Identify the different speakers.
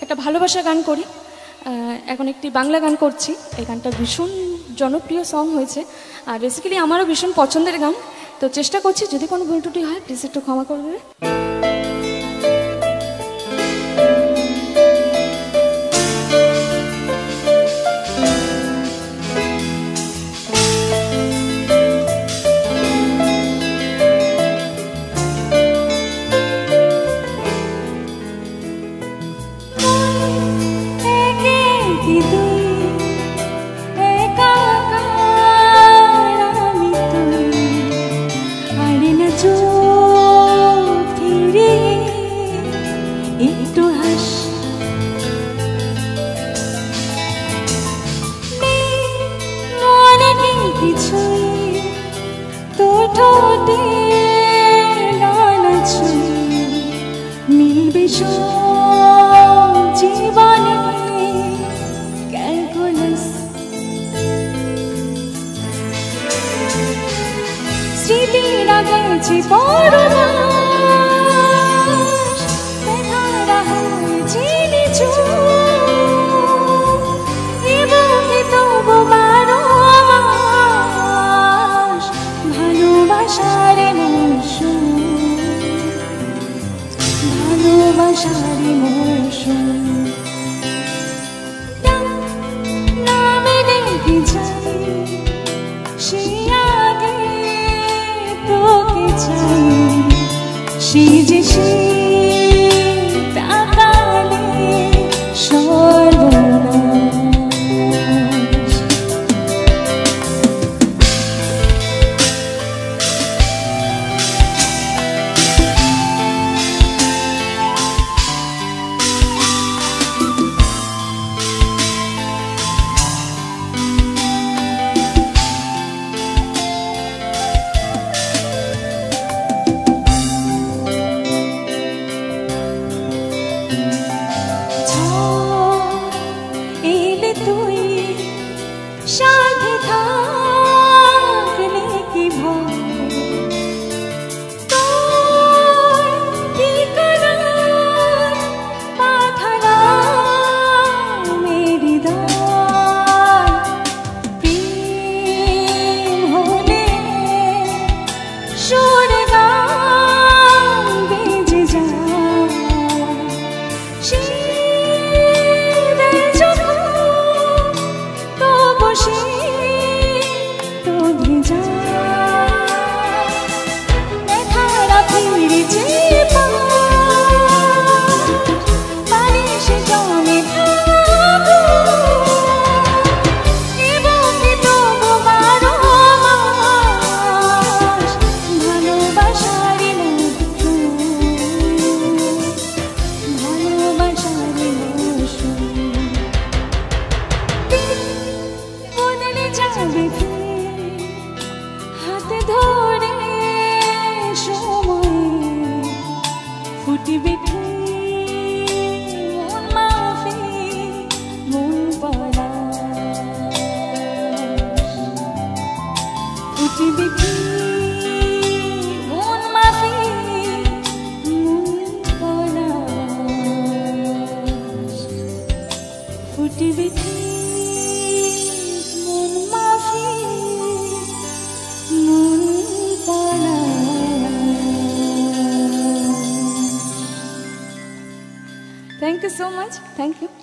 Speaker 1: একটা ভালোবাসা গান করি। এখন একটি বাংলা গান করছি। এই গানটা ভীষণ জনপ্রিয় সং হয়েছে আর বেসিক্যালি আমারও ভীষণ পছন্দের গান। তো চেষ্টা করছি, যদি কোনো ভুল ত্রুটি হয় প্লিজ একটু ক্ষমা করবে। জীবনে ক্যালকুলাস স্মৃতি লাগাইছি পরমাস বেধারা হয়েছি নিচু এবুকে তবু 12 মাস ভালোবাসার মৌসুম ভালোবাসারি মৌসুম নামে দেখে যাই সে আগে তোকে চাই সে যে সে তাকালে সর্বনাশ সাথে থাকলে কি ভয় তোর ঠিকানায় পাঠালাম হৃদয় প্রেম হলে সুর গান বেজে যায় হাতে ধরে সময় ফুটবে মন মাফি মন পলাশ ফুটবে মন মাফি মন পলাশ ফুটবে মন মাফি মন পলাশ। Thank you so much. Thank you.